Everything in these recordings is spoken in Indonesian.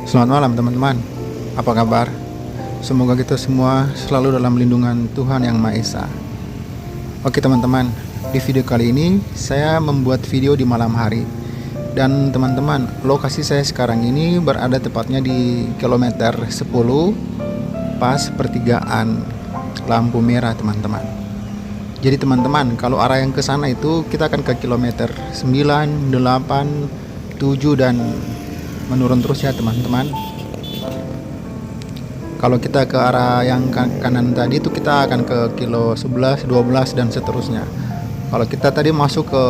Selamat malam teman-teman. Apa kabar? Semoga kita semua selalu dalam lindungan Tuhan Yang Maha Esa. Oke teman-teman, di video kali ini saya membuat video di malam hari. Dan teman-teman, lokasi saya sekarang ini berada tepatnya di kilometer 10, pas pertigaan lampu merah teman-teman. Jadi teman-teman, kalau arah yang ke sana itu kita akan ke kilometer 9, 8, 7 dan menurun terus ya teman-teman. Kalau kita ke arah yang kanan tadi itu kita akan ke kilo 11, 12 dan seterusnya. Kalau kita tadi masuk ke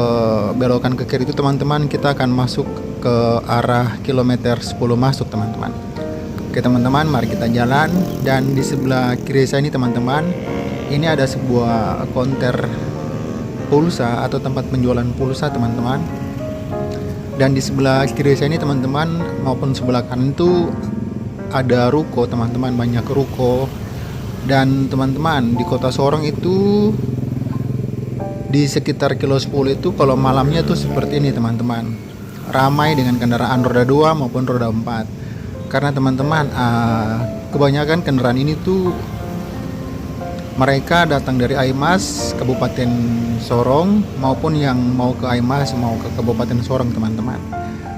belokan ke kiri itu teman-teman, kita akan masuk ke arah kilometer 10 masuk teman-teman. Oke teman-teman, mari kita jalan. Dan di sebelah kiri saya ini teman-teman, ini ada sebuah konter pulsa atau tempat penjualan pulsa teman-teman. Dan di sebelah kiri saya ini teman-teman maupun sebelah kanan itu ada ruko teman-teman, banyak ruko. Dan teman-teman di kota Sorong itu di sekitar kilo 10 itu kalau malamnya tuh seperti ini teman-teman, ramai dengan kendaraan roda 2 maupun roda 4. Karena teman-teman kebanyakan kendaraan ini tuh mereka datang dari Aimas, Kabupaten Sorong, maupun yang mau ke Aimas, mau ke Kabupaten Sorong teman-teman.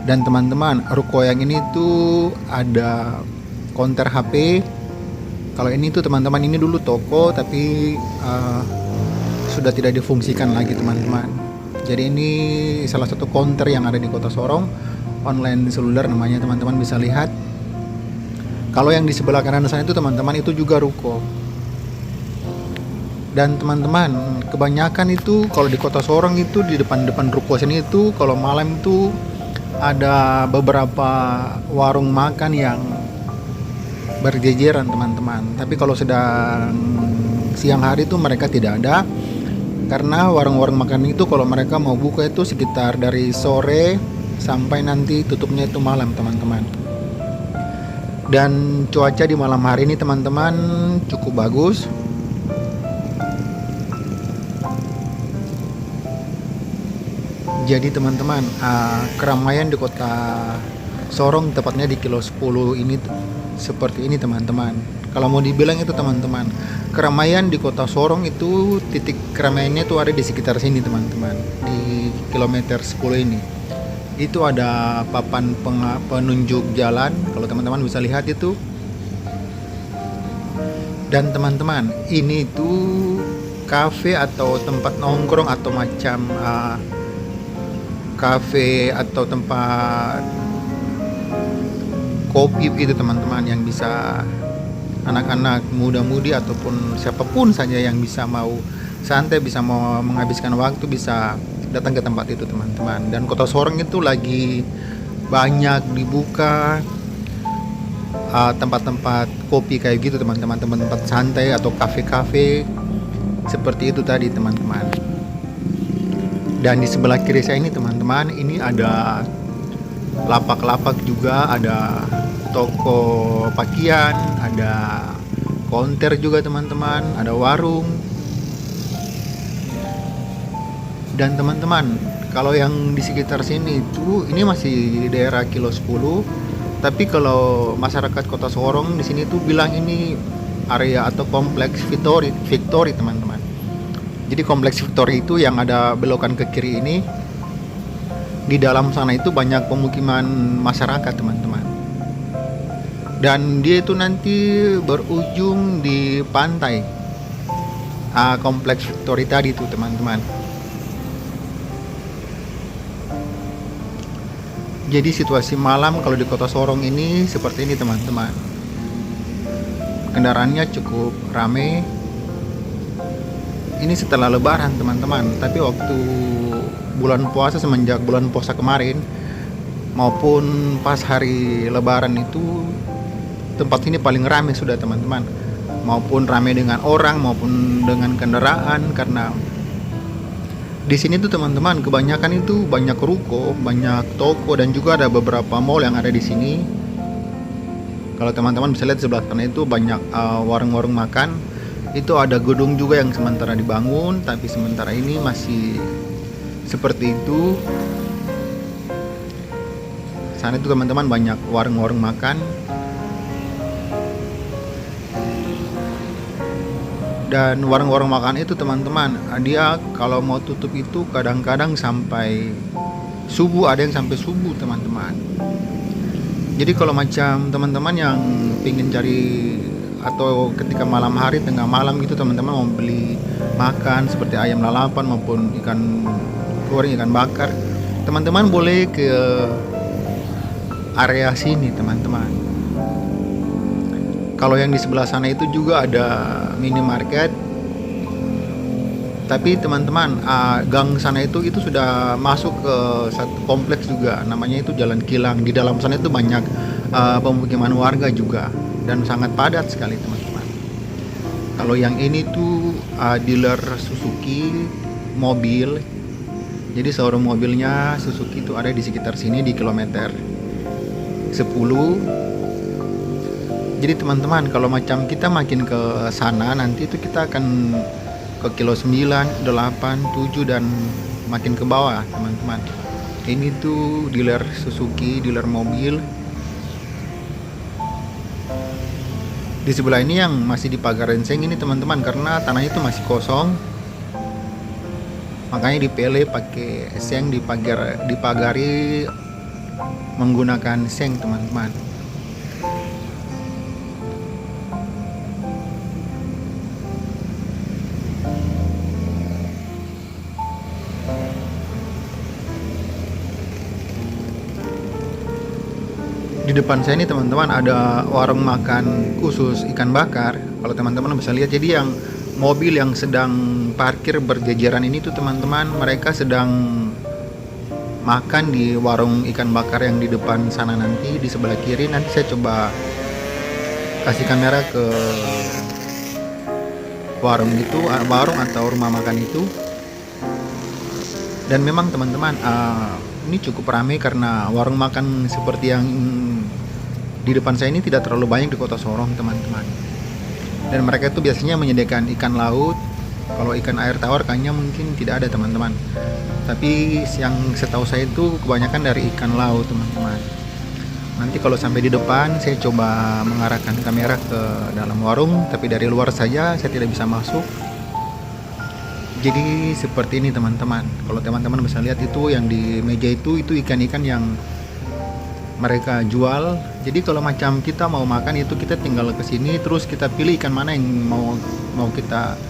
Dan teman-teman, ruko yang ini tuh ada konter HP. Kalau ini tuh teman-teman, ini dulu toko, tapi sudah tidak difungsikan lagi teman-teman. Jadi ini salah satu konter yang ada di kota Sorong, online seluler namanya, teman-teman bisa lihat. Kalau yang di sebelah kanan sana itu teman-teman, itu juga ruko. Dan teman-teman, kebanyakan itu kalau di kota Sorong itu di depan-depan ruko sini itu kalau malam itu ada beberapa warung makan yang berjejeran teman-teman. Tapi kalau sedang siang hari itu mereka tidak ada, karena warung-warung makan itu kalau mereka mau buka itu sekitar dari sore sampai nanti tutupnya itu malam teman-teman. Dan cuaca di malam hari ini teman-teman cukup bagus. Jadi teman-teman, keramaian di kota Sorong tepatnya di kilo 10 ini seperti ini teman-teman. Kalau mau dibilang itu teman-teman, keramaian di kota Sorong itu titik keramaiannya itu ada di sekitar sini teman-teman. Di kilometer 10 ini itu ada papan penunjuk jalan, kalau teman-teman bisa lihat itu. Dan teman-teman, ini itu kafe atau tempat nongkrong atau macam kafe atau tempat kopi gitu teman-teman, yang bisa anak-anak muda-mudi ataupun siapapun saja yang bisa mau santai, bisa mau menghabiskan waktu, bisa datang ke tempat itu teman-teman. Dan kota Sorong itu lagi banyak dibuka tempat-tempat kopi kayak gitu teman-teman, tempat-tempat santai atau kafe-kafe seperti itu tadi teman-teman. Dan di sebelah kiri saya ini teman-teman, ini ada lapak-lapak juga, ada toko pakaian, ada konter juga teman-teman, ada warung. Dan teman-teman, kalau yang di sekitar sini itu ini masih di daerah kilo 10, tapi kalau masyarakat kota Sorong di sini tuh bilang ini area atau kompleks Victory teman-teman. Jadi kompleks Victory itu yang ada belokan ke kiri ini, di dalam sana itu banyak pemukiman masyarakat teman-teman. Dan dia itu nanti berujung di pantai kompleks Victory tadi itu teman-teman. Jadi situasi malam kalau di kota Sorong ini seperti ini teman-teman. Kendaraannya cukup ramai. Ini setelah lebaran teman-teman, tapi waktu bulan puasa, semenjak bulan puasa kemarin maupun pas hari lebaran itu tempat ini paling ramai sudah teman-teman, maupun ramai dengan orang maupun dengan kendaraan. Karena di sini tuh teman-teman kebanyakan itu banyak ruko, banyak toko, dan juga ada beberapa mall yang ada di sini. Kalau teman-teman bisa lihat sebelah kanan itu banyak warung-warung makan. Itu ada gedung juga yang sementara dibangun, tapi sementara ini masih seperti itu. Sana itu teman-teman banyak warung-warung makan, dan warung-warung makan itu teman-teman, dia kalau mau tutup itu kadang-kadang sampai subuh, ada yang sampai subuh teman-teman. Jadi kalau macam teman-teman yang pingin cari atau ketika malam hari tengah malam gitu teman-teman mau beli makan seperti ayam lalapan maupun ikan goreng, ikan bakar, teman-teman boleh ke area sini teman-teman. Kalau yang di sebelah sana itu juga ada minimarket, tapi teman-teman, gang sana itu sudah masuk ke satu kompleks juga, namanya itu Jalan Kilang. Di dalam sana itu banyak pemukiman warga juga dan sangat padat sekali teman-teman. Kalau yang ini tuh dealer Suzuki mobil. Jadi showroom mobilnya Suzuki itu ada di sekitar sini di kilometer 10. Jadi teman-teman, kalau macam kita makin ke sana nanti itu kita akan ke kilo 9, 8, 7 dan makin ke bawah teman-teman. Ini tuh dealer Suzuki, dealer mobil. Di sebelah ini yang masih dipagarin seng ini teman-teman, karena tanahnya itu masih kosong. Makanya dipele pakai seng, dipagari menggunakan seng teman-teman. Di depan saya ini teman-teman ada warung makan khusus ikan bakar. Kalau teman-teman bisa lihat, jadi yang mobil yang sedang parkir berjejeran ini tuh teman-teman, mereka sedang makan di warung ikan bakar yang di depan sana. Nanti di sebelah kiri nanti saya coba kasih kamera ke warung itu, warung atau rumah makan itu. Dan memang teman-teman, ini cukup ramai karena warung makan seperti yang di depan saya ini tidak terlalu banyak di Kota Sorong teman-teman. Dan mereka itu biasanya menyediakan ikan laut. Kalau ikan air tawar kayaknya mungkin tidak ada teman-teman. Tapi yang setahu saya itu kebanyakan dari ikan laut teman-teman. Nanti kalau sampai di depan saya coba mengarahkan kamera ke dalam warung, tapi dari luar saja, saya tidak bisa masuk. Jadi seperti ini teman-teman. Kalau teman-teman bisa lihat itu yang di meja itu ikan-ikan yang mereka jual. Jadi kalau macam kita mau makan itu kita tinggal ke sini, terus kita pilih ikan mana yang mau kita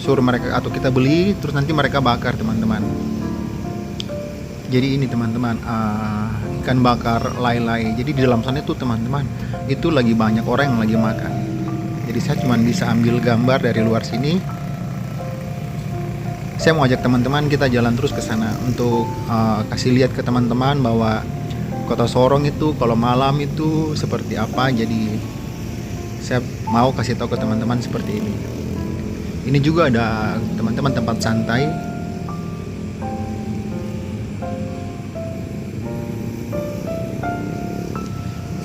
suruh mereka atau kita beli, terus nanti mereka bakar teman-teman. Jadi ini teman-teman, ikan bakar lay-lay. Jadi di dalam sana itu teman-teman, itu lagi banyak orang yang lagi makan. Jadi saya cuma bisa ambil gambar dari luar sini. Saya mau ajak teman-teman kita jalan terus ke sana untuk kasih lihat ke teman-teman bahwa Kota Sorong itu kalau malam itu seperti apa. Jadi saya mau kasih tahu ke teman-teman seperti ini. Ini juga ada teman-teman tempat santai.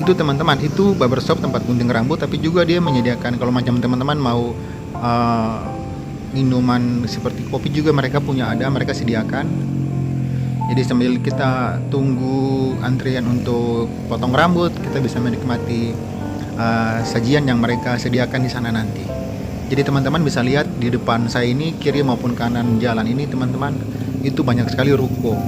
Itu teman-teman, itu barbershop, tempat gunting rambut, tapi juga dia menyediakan kalau macam teman-teman mau minuman seperti kopi juga mereka punya, mereka sediakan. Jadi sambil kita tunggu antrian untuk potong rambut, kita bisa menikmati sajian yang mereka sediakan di sana nanti. Jadi teman-teman bisa lihat di depan saya ini, kiri maupun kanan jalan ini teman-teman, itu banyak sekali ruko.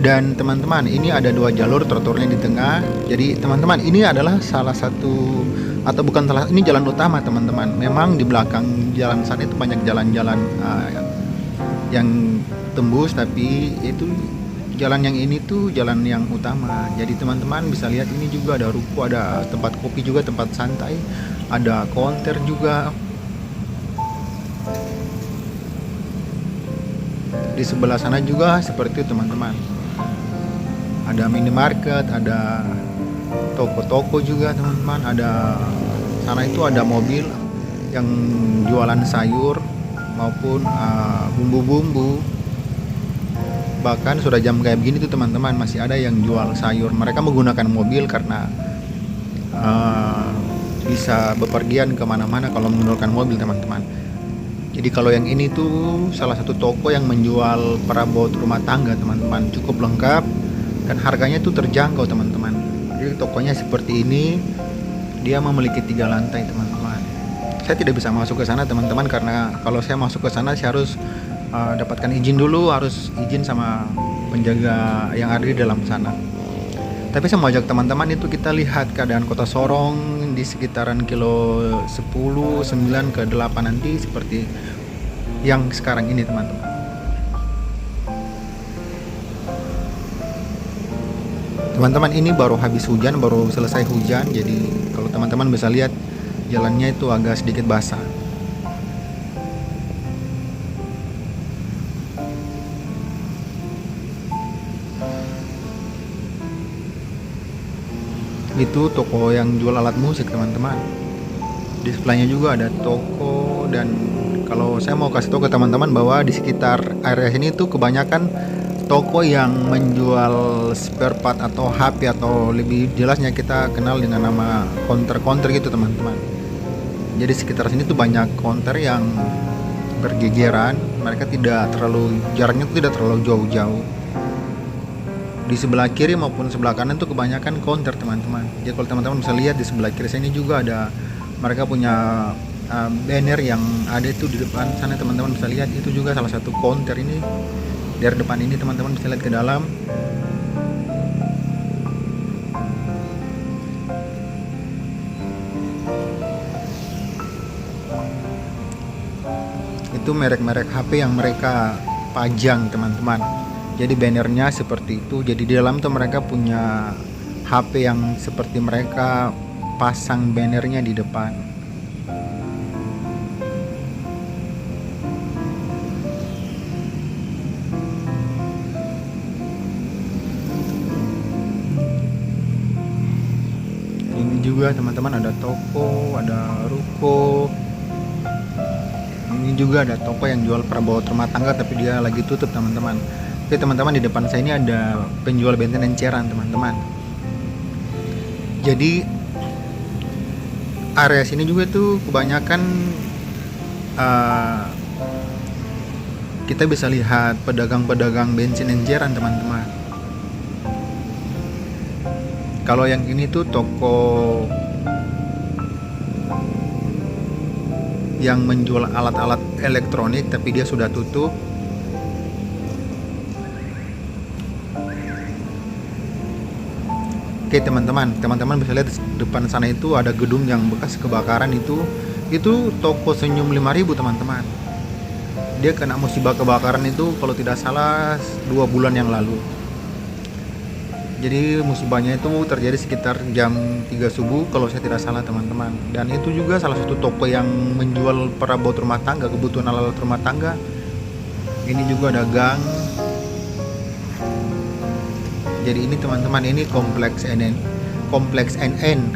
Dan teman-teman, ini ada 2 jalur trotoarnya di tengah. Jadi teman-teman, ini adalah salah satu, atau bukan salah, ini jalan utama teman-teman. Memang di belakang jalan sana itu banyak jalan-jalan yang tembus, tapi itu jalan yang ini tuh jalan yang utama. Jadi teman-teman bisa lihat ini juga ada ruko, ada tempat kopi juga, tempat santai, ada konter juga. Di sebelah sana juga seperti itu teman-teman, ada minimarket, ada toko-toko juga teman-teman. Ada sana itu ada mobil yang jualan sayur maupun bumbu-bumbu. Bahkan sudah jam kayak begini tuh teman-teman masih ada yang jual sayur. Mereka menggunakan mobil karena bisa bepergian kemana-mana kalau menggunakan mobil teman-teman. Jadi kalau yang ini tuh salah satu toko yang menjual perabot rumah tangga teman-teman, cukup lengkap dan harganya tuh terjangkau teman-teman. Jadi tokonya seperti ini, dia memiliki 3 lantai teman-teman. Saya tidak bisa masuk ke sana teman-teman, karena kalau saya masuk ke sana saya harus dapatkan izin dulu, harus izin sama penjaga yang ada di dalam sana. Tapi saya mau ajak teman-teman itu kita lihat keadaan kota Sorong di sekitaran kilo 10, 9 ke 8 nanti seperti yang sekarang ini teman-teman. Teman-teman, ini baru habis hujan, baru selesai hujan, jadi kalau teman-teman bisa lihat jalannya itu agak sedikit basah. Itu toko yang jual alat musik teman-teman. Di sebelahnya juga ada toko, dan kalau saya mau kasih tahu ke teman-teman bahwa di sekitar area sini tuh kebanyakan toko yang menjual spare part atau HP, atau lebih jelasnya kita kenal dengan nama counter-counter gitu teman-teman. Jadi sekitar sini tuh banyak counter yang berjejeran, mereka tidak terlalu, jaraknya tuh tidak terlalu jauh-jauh. Di sebelah kiri maupun sebelah kanan tuh kebanyakan counter teman-teman. Jadi kalau teman-teman bisa lihat di sebelah kiri sini juga ada, mereka punya banner yang ada itu di depan sana, teman-teman bisa lihat itu juga salah satu counter. Ini dari depan ini teman-teman bisa lihat ke dalam. Itu merek-merek HP yang mereka pajang teman-teman. Jadi bannernya seperti itu. Jadi di dalam tuh mereka punya HP yang seperti mereka pasang bannernya di depan. Ini juga teman-teman ada toko, ada ruko. Ini juga ada toko yang jual perabot rumah tangga tapi dia lagi tutup teman-teman. Oke teman-teman, di depan saya ini ada penjual bensin enceran teman-teman. Jadi area sini juga tuh kebanyakan kita bisa lihat pedagang-pedagang bensin enceran teman-teman. Kalau yang ini tuh toko yang menjual alat-alat elektronik tapi dia sudah tutup. Oke teman-teman bisa lihat di depan sana itu ada gedung yang bekas kebakaran. Itu toko Senyum 5000 teman-teman. Dia kena musibah kebakaran itu kalau tidak salah 2 bulan yang lalu. Jadi musibahnya itu terjadi sekitar jam 3 subuh kalau saya tidak salah teman-teman. Dan itu juga salah satu toko yang menjual perabot rumah tangga, kebutuhan alat rumah tangga. Ini juga ada gang. Jadi ini teman-teman, ini kompleks NN.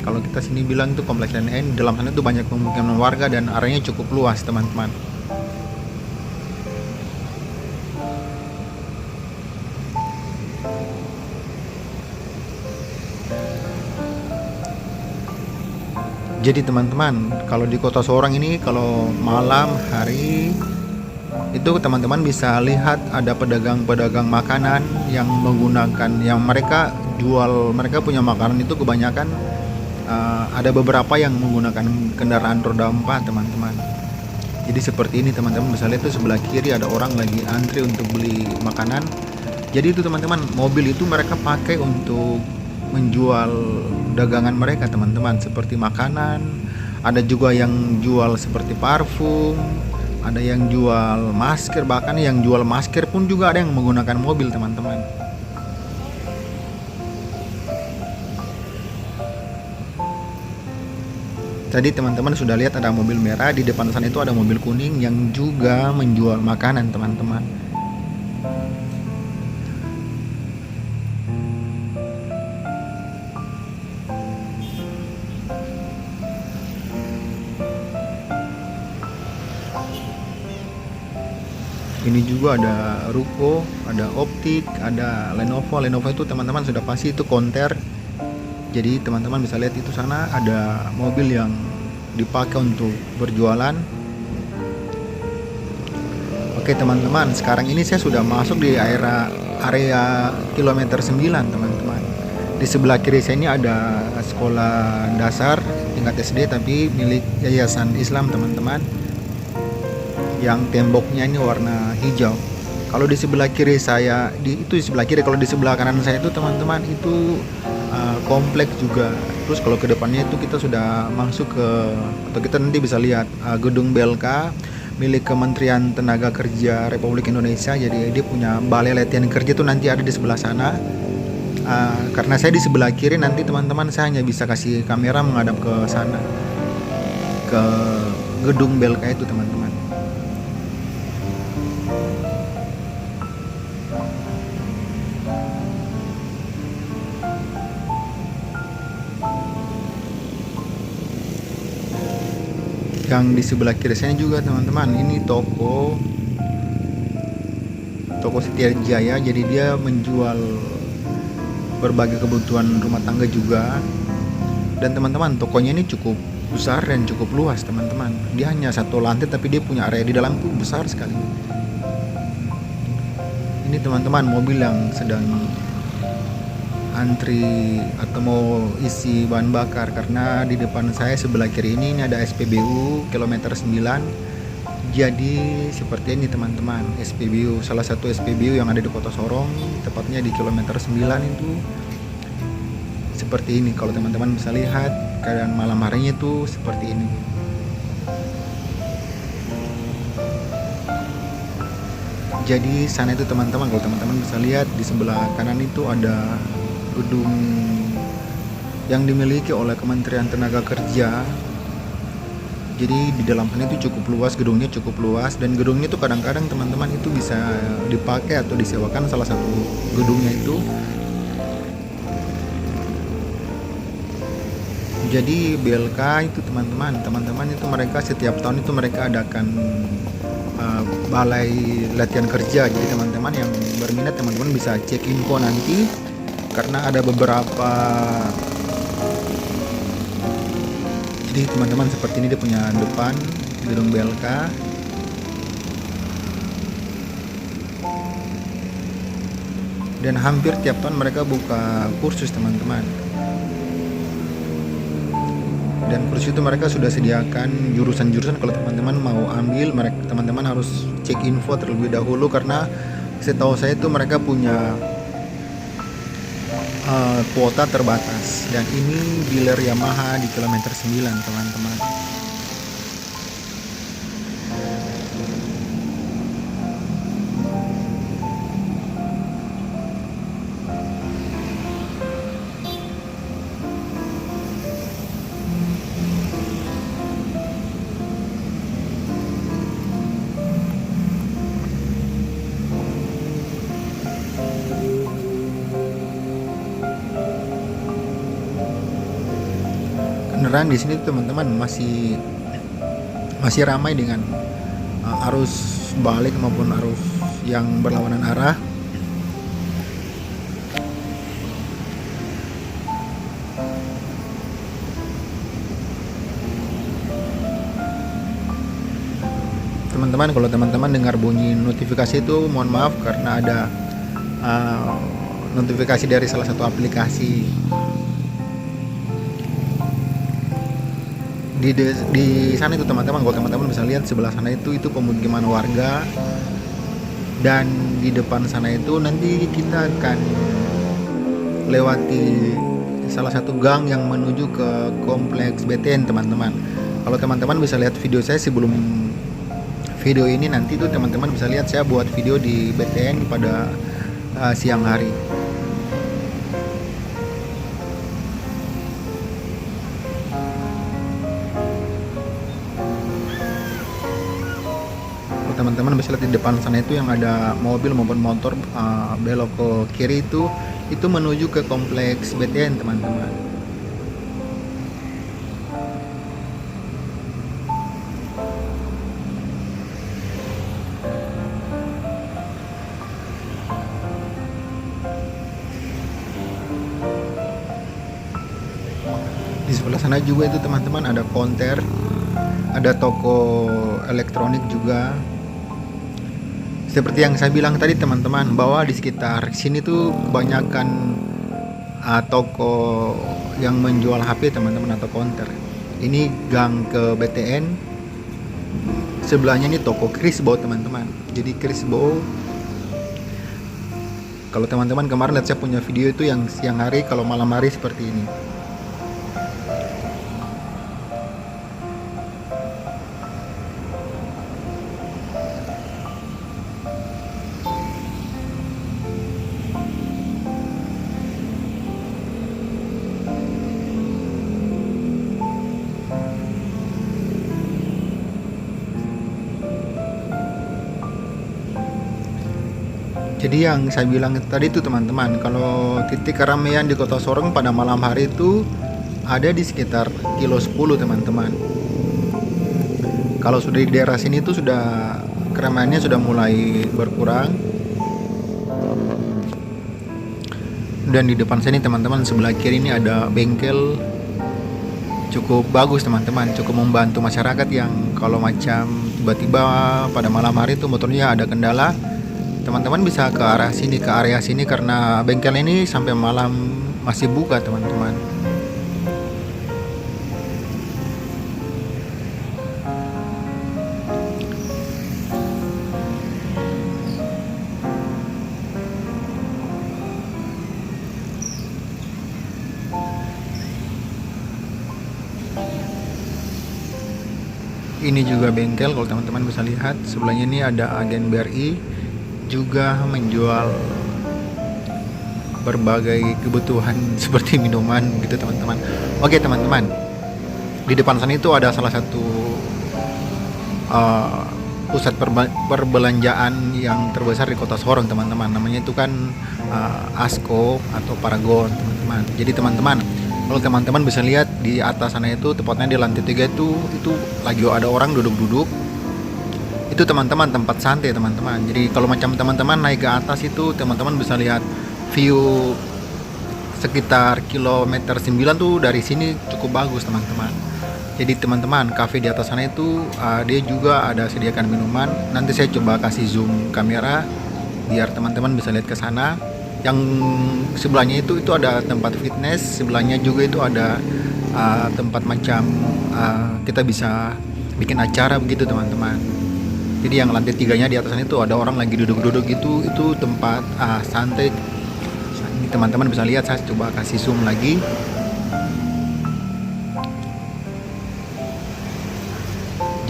Kalau kita sini bilang itu kompleks NN. Dalam sana itu banyak pemukiman warga dan areanya cukup luas teman-teman. Jadi teman-teman, kalau di kota Sorong ini kalau malam hari itu teman-teman bisa lihat ada pedagang-pedagang makanan yang menggunakan, yang mereka jual, mereka punya makanan itu kebanyakan ada beberapa yang menggunakan kendaraan roda 4 teman-teman. Jadi seperti ini teman-teman bisa lihat tuh sebelah kiri ada orang lagi antri untuk beli makanan. Jadi itu teman-teman, mobil itu mereka pakai untuk menjual dagangan mereka teman-teman, seperti makanan. Ada juga yang jual seperti parfum, ada yang jual masker, bahkan yang jual masker pun juga ada yang menggunakan mobil teman-teman. Tadi teman-teman sudah lihat ada mobil merah, di depan sana itu ada mobil kuning yang juga menjual makanan teman-teman. Ini juga ada ruko, ada optik, ada Lenovo. Lenovo itu teman-teman sudah pasti itu konter. Jadi teman-teman bisa lihat itu sana ada mobil yang dipakai untuk berjualan. Oke teman-teman, sekarang ini saya sudah masuk di area kilometer 9 teman-teman. Di sebelah kiri saya ini ada sekolah dasar tingkat SD tapi milik Yayasan Islam teman-teman, yang temboknya ini warna hijau. Kalau di sebelah kiri saya, itu di sebelah kiri. Kalau di sebelah kanan saya itu teman-teman itu kompleks juga. Terus kalau ke depannya itu kita sudah masuk ke, atau kita nanti bisa lihat gedung BLK milik Kementerian Tenaga Kerja Republik Indonesia. Jadi dia punya balai latihan kerja itu nanti ada di sebelah sana. Karena saya di sebelah kiri, nanti teman-teman saya hanya bisa kasih kamera menghadap ke sana, ke gedung BLK itu teman-teman. Yang di sebelah kiri saya juga teman-teman, ini toko Setiajaya. Jadi dia menjual berbagai kebutuhan rumah tangga juga. Dan teman-teman, tokonya ini cukup besar dan cukup luas teman-teman. Dia hanya satu lantai tapi dia punya area di dalam tuh besar sekali. Ini teman-teman mobil yang sedang antri atau mau isi bahan bakar, karena di depan saya sebelah kiri ini ada SPBU kilometer 9. Jadi seperti ini teman-teman, SPBU, salah satu SPBU yang ada di Kota Sorong, tepatnya di kilometer 9 itu seperti ini. Kalau teman-teman bisa lihat keadaan malam harinya itu seperti ini. Jadi sana itu teman-teman, kalau teman-teman bisa lihat di sebelah kanan itu ada gedung yang dimiliki oleh Kementerian Tenaga Kerja. Jadi di dalam sana itu cukup luas, gedungnya cukup luas, dan gedungnya itu kadang-kadang teman-teman itu bisa dipakai atau disewakan salah satu gedungnya itu. Jadi BLK itu teman-teman itu mereka setiap tahun itu mereka adakan balai latihan kerja. Jadi teman-teman yang berminat, teman-teman bisa cek info nanti, karena ada beberapa. Jadi teman-teman seperti ini dia punya depan gedung BLK. Dan hampir tiap tahun mereka buka kursus teman-teman. Dan kursus itu mereka sudah sediakan jurusan-jurusan. Kalau teman-teman mau ambil, teman-teman harus cek info terlebih dahulu, karena setahu saya itu mereka punya kuota terbatas. Dan ini dealer Yamaha di kilometer 9 teman-teman. Kendaraan di sini teman-teman masih ramai dengan arus balik maupun arus yang berlawanan arah. Teman-teman, kalau teman-teman dengar bunyi notifikasi itu mohon maaf, karena ada notifikasi dari salah satu aplikasi. Di sana itu teman-teman, kalau teman-teman bisa lihat sebelah sana itu pemukiman warga, dan di depan sana itu nanti kita akan lewati salah satu gang yang menuju ke kompleks BTN teman-teman. Kalau teman-teman bisa lihat video saya sebelum video ini, nanti tuh teman-teman bisa lihat saya buat video di BTN pada siang hari. Teman-teman bisa lihat di depan sana itu yang ada mobil maupun motor belok ke kiri itu menuju ke kompleks BTN teman-teman. Di sebelah sana juga itu teman-teman ada konter, ada toko elektronik juga. Seperti yang saya bilang tadi teman-teman, bahwa di sekitar sini tuh kebanyakan toko yang menjual HP teman-teman, atau counter. Ini gang ke BTN, sebelahnya ini toko Crisbo teman-teman. Jadi Crisbo, kalau teman-teman kemarin lihat saya punya video itu yang siang hari, kalau malam hari seperti ini. Jadi yang saya bilang tadi itu teman-teman, kalau titik keramaian di Kota Sorong pada malam hari itu ada di sekitar kilo 10 teman-teman. Kalau sudah di daerah sini itu sudah keramaiannya sudah mulai berkurang. Dan di depan sini teman-teman, sebelah kiri ini ada bengkel cukup bagus teman-teman, cukup membantu masyarakat yang kalau macam tiba-tiba pada malam hari itu motornya ada kendala, teman-teman bisa ke arah sini, ke area sini, karena bengkel ini sampai malam masih buka teman-teman. Ini juga bengkel, kalau teman-teman bisa lihat sebelahnya ini ada agen BRI juga menjual berbagai kebutuhan seperti minuman gitu teman-teman. Oke teman-teman, di depan sana itu ada salah satu pusat perbelanjaan yang terbesar di Kota Sorong teman-teman. Namanya itu kan Asko atau Paragon teman-teman. Jadi teman-teman, kalau teman-teman bisa lihat di atas sana itu, tepatnya di lantai 3 itu lagi ada orang duduk-duduk. Itu teman-teman tempat santai teman-teman. Jadi kalau macam teman-teman naik ke atas itu, teman-teman bisa lihat view sekitar kilometer 9 tuh dari sini cukup bagus teman-teman. Jadi teman-teman, cafe di atas sana itu dia juga ada sediakan minuman. Nanti saya coba kasih zoom kamera biar teman-teman bisa lihat ke sana. Yang sebelahnya itu ada tempat fitness, sebelahnya juga itu ada tempat macam kita bisa bikin acara begitu teman-teman. Jadi yang lantai 3-nya di atas sana itu ada orang lagi duduk-duduk gitu, itu tempat santai. Ini teman-teman bisa lihat, saya coba kasih zoom lagi.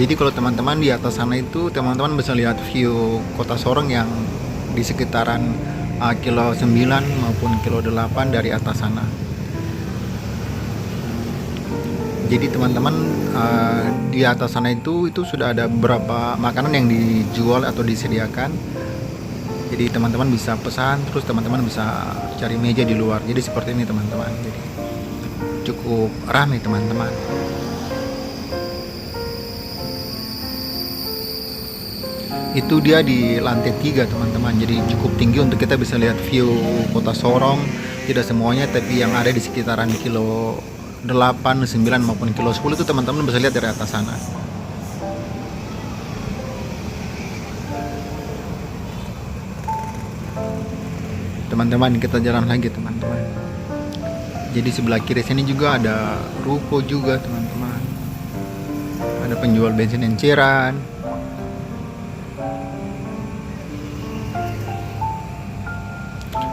Jadi kalau teman-teman di atas sana itu, teman-teman bisa lihat view Kota Sorong yang di sekitaran kilo 9 maupun kilo 8 dari atas sana. Jadi teman-teman di atas sana itu sudah ada beberapa makanan yang dijual atau disediakan. Jadi teman-teman bisa pesan, terus teman-teman bisa cari meja di luar. Jadi seperti ini teman-teman. Jadi cukup ramai teman-teman. Itu dia di lantai 3 teman-teman. Jadi cukup tinggi untuk kita bisa lihat view Kota Sorong. Tidak semuanya, tapi yang ada di sekitaran kilo 8, 9 maupun kilo 10 itu teman-teman bisa lihat dari atas sana. Teman-teman, kita jalan lagi teman-teman. Jadi sebelah kiri sini juga ada ruko juga teman-teman. Ada penjual bensin enceran.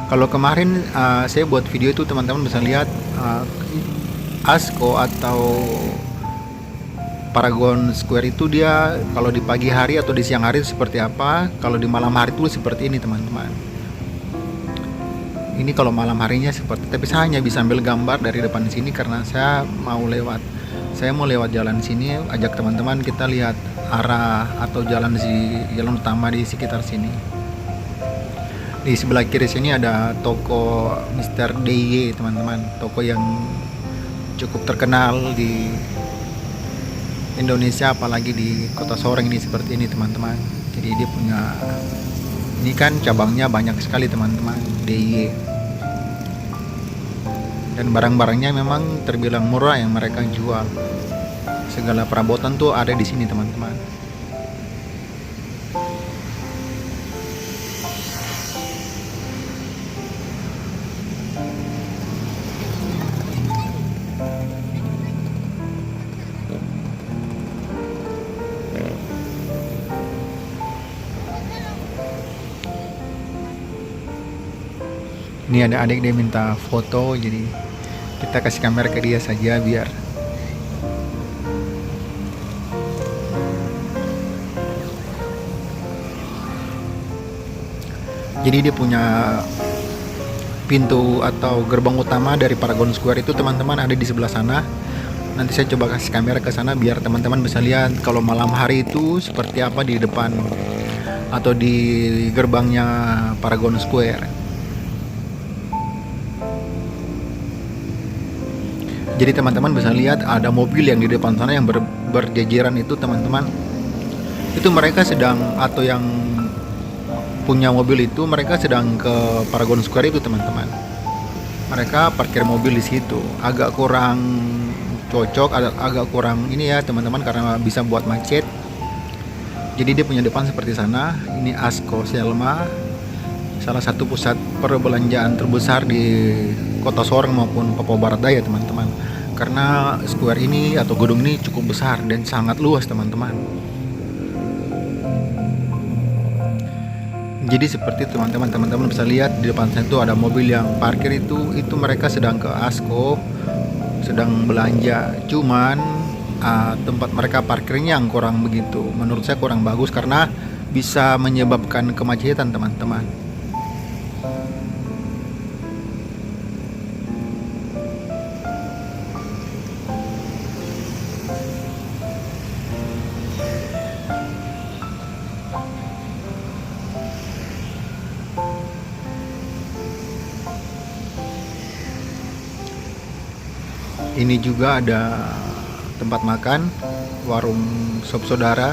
Kalau kemarin saya buat video itu, teman-teman bisa lihat Asko atau Paragon Square itu dia kalau di pagi hari atau di siang hari seperti apa, kalau di malam hari itu seperti ini teman-teman. Ini kalau malam harinya seperti, tapi saya hanya bisa ambil gambar dari depan sini karena saya mau lewat jalan sini, ajak teman-teman kita lihat arah atau jalan utama di sekitar sini. Di sebelah kiri sini ada toko Mr. DIY teman-teman, toko yang cukup terkenal di Indonesia, apalagi di Kota Sorong ini seperti ini teman-teman. Jadi dia punya, ini kan cabangnya banyak sekali teman-teman, DIY. Dan barang-barangnya memang terbilang murah yang mereka jual. Segala perabotan tuh ada di sini teman-teman. Ini ada adik dia minta foto, jadi kita kasih kamera ke dia saja biar. Jadi dia punya pintu atau gerbang utama dari Paragon Square itu teman-teman ada di sebelah sana. Nanti saya coba kasih kamera ke sana biar teman-teman bisa lihat kalau malam hari itu seperti apa di depan atau di gerbangnya Paragon Square. Jadi teman-teman bisa lihat ada mobil yang di depan sana yang berjejeran itu teman-teman. Itu mereka sedang, atau yang punya mobil itu mereka sedang ke Paragon Square itu teman-teman. Mereka parkir mobil di situ. Agak kurang cocok, agak kurang ini ya teman-teman karena bisa buat macet. Jadi dia punya depan seperti sana. Ini Asko Selma, salah satu pusat perbelanjaan terbesar di Kota Sorong maupun Papua Barat Daya teman-teman. Karena square ini atau gedung ini cukup besar dan sangat luas teman-teman. Jadi seperti teman-teman bisa lihat di depan saya itu ada mobil yang parkir itu mereka sedang ke Asko, sedang belanja. Cuman tempat mereka parkirnya yang kurang begitu, menurut saya kurang bagus karena bisa menyebabkan kemacetan teman-teman. Ini juga ada tempat makan, warung sop saudara.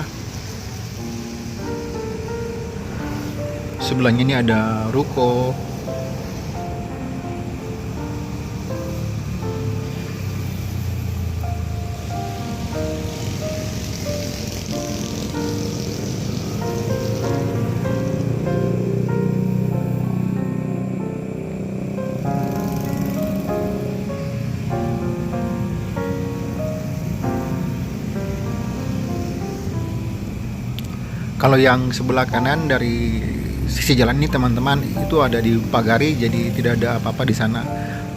Sebelahnya ini ada ruko. Kalau yang sebelah kanan dari sisi jalan ini teman-teman itu ada dipagari, jadi tidak ada apa-apa di sana.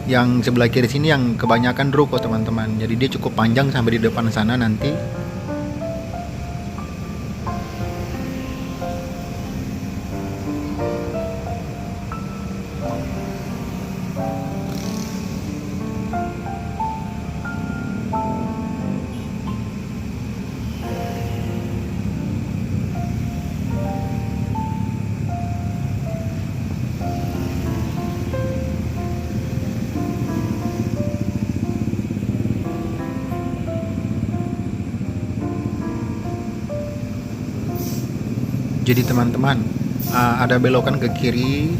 Yang sebelah kiri sini yang kebanyakan ruko teman-teman. Jadi dia cukup panjang sampai di depan sana nanti. Jadi teman-teman ada belokan ke kiri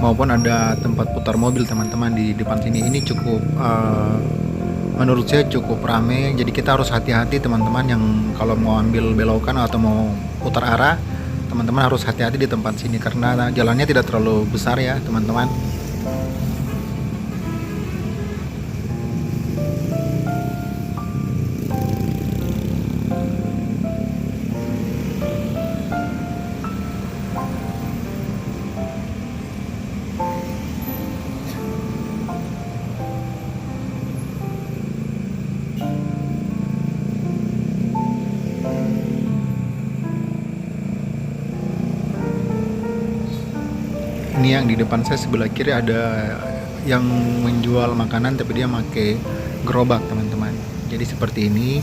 maupun ada tempat putar mobil teman-teman di depan sini. Ini cukup menurut saya cukup ramai. Jadi kita harus hati-hati teman-teman yang kalau mau ambil belokan atau mau putar arah, teman-teman harus hati-hati di tempat sini karena jalannya tidak terlalu besar ya teman-teman. Ini yang di depan saya sebelah kiri ada yang menjual makanan tapi dia pakai gerobak teman-teman. Jadi seperti ini.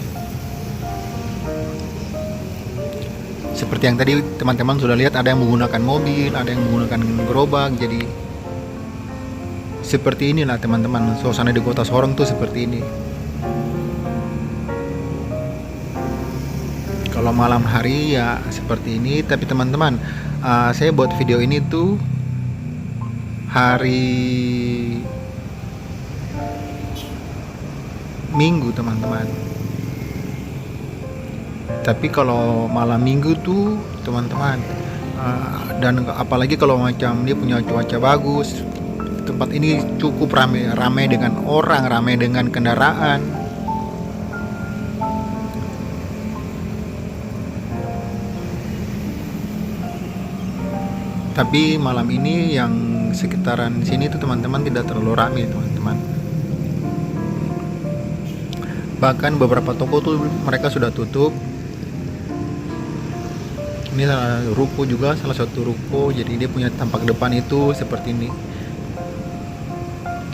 Seperti yang tadi teman-teman sudah lihat ada yang menggunakan mobil, ada yang menggunakan gerobak. Jadi seperti inilah teman-teman suasana di Kota Sorong tuh seperti ini. Kalau malam hari ya seperti ini, tapi teman-teman saya buat video ini tuh hari Minggu teman-teman. Tapi kalau malam Minggu tuh teman-teman dan apalagi kalau macam dia punya cuaca bagus, tempat ini cukup ramai dengan orang, ramai dengan kendaraan. Tapi malam ini yang sekitaran sini tuh teman-teman tidak terlalu ramai teman-teman. Bahkan beberapa toko tuh mereka sudah tutup. Ini ruko juga, salah satu ruko. Jadi dia punya tampak depan itu seperti ini.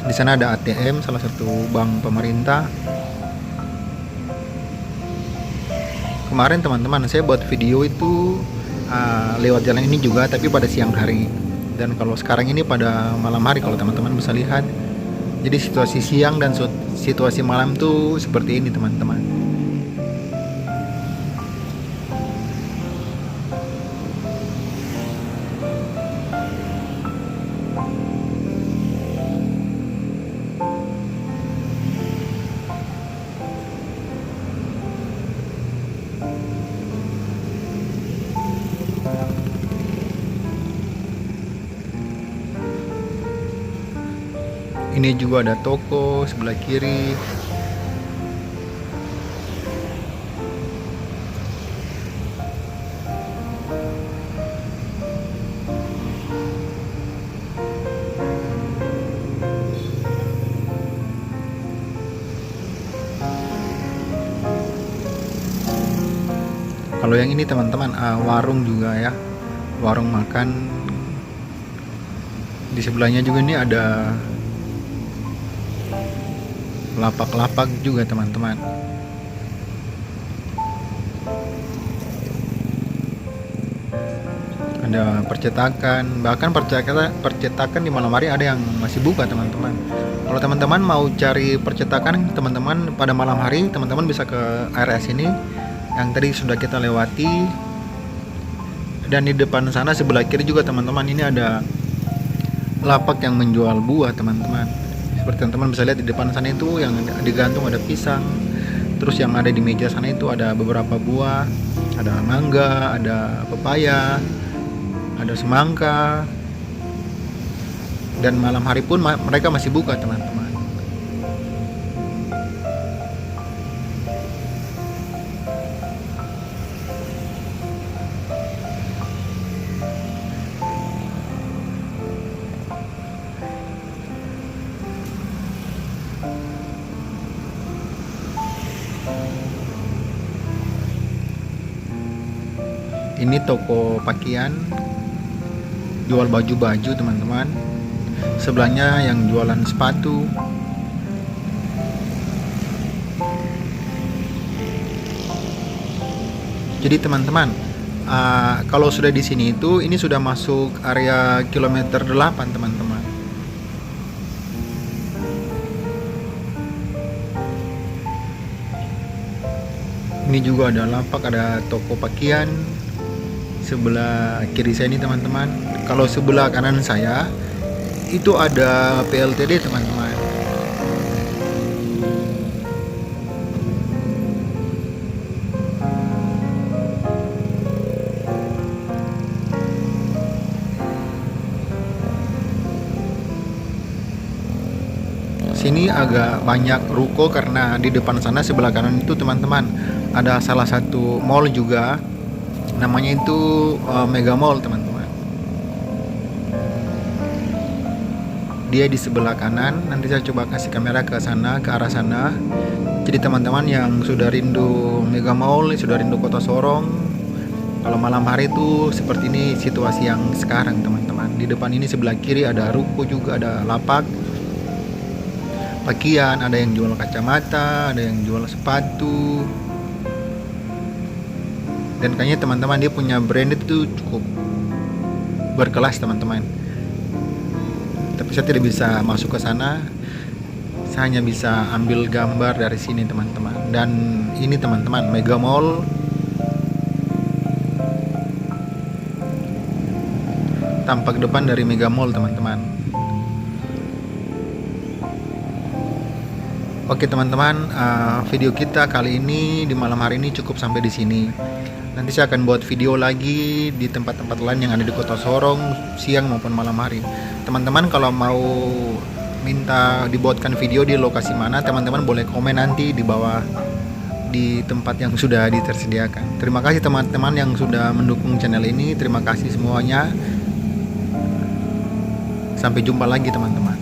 Di sana ada ATM, salah satu bank pemerintah. Kemarin teman-teman saya buat video itu lewat jalan ini juga, tapi pada siang hari. Dan kalau sekarang ini pada malam hari, kalau teman-teman bisa lihat. Jadi situasi siang dan situasi malam tuh seperti ini teman-teman. Ini juga ada toko sebelah kiri. Kalau yang ini teman-teman warung juga ya, warung makan. Di sebelahnya juga ini ada lapak-lapak juga teman-teman. Ada percetakan, bahkan percetakan di malam hari ada yang masih buka teman-teman. Kalau teman-teman mau cari percetakan teman-teman pada malam hari, teman-teman bisa ke area sini yang tadi sudah kita lewati. Dan di depan sana sebelah kiri juga teman-teman, ini ada lapak yang menjual buah teman-teman. Seperti teman-teman bisa lihat di depan sana itu yang digantung ada pisang. Terus yang ada di meja sana itu ada beberapa buah, ada mangga, ada pepaya, ada semangka. Dan malam hari pun mereka masih buka teman-teman. Ini toko pakaian, jual baju-baju teman-teman. Sebelahnya yang jualan sepatu. Jadi teman-teman, kalau sudah di sini itu, ini sudah masuk area kilometer 8 teman-teman. Ini juga ada lapak, ada toko pakaian. Sebelah kiri saya ini teman-teman. Kalau sebelah kanan saya itu ada PLTD teman-teman. Sini agak banyak ruko karena di depan sana sebelah kanan itu teman-teman ada salah satu mall juga. Namanya itu Mega Mall teman-teman. Dia di sebelah kanan. Nanti saya coba kasih kamera ke sana, ke arah sana. Jadi teman-teman yang sudah rindu Mega Mall, sudah rindu Kota Sorong, kalau malam hari itu seperti ini situasi yang sekarang teman-teman. Di depan ini sebelah kiri ada ruko juga, ada lapak pakaian, ada yang jual kacamata, ada yang jual sepatu. Dan kayaknya teman-teman dia punya brand itu cukup berkelas teman-teman. Tapi saya tidak bisa masuk ke sana. Saya hanya bisa ambil gambar dari sini teman-teman. Dan ini teman-teman Mega Mall. Tampak depan dari Mega Mall teman-teman. Oke teman-teman, video kita kali ini di malam hari ini cukup sampai di sini. Nanti saya akan buat video lagi di tempat-tempat lain yang ada di Kota Sorong, siang maupun malam hari. Teman-teman kalau mau minta dibuatkan video di lokasi mana, teman-teman boleh komen nanti di bawah di tempat yang sudah ditersediakan. Terima kasih teman-teman yang sudah mendukung channel ini. Terima kasih semuanya. Sampai jumpa lagi teman-teman.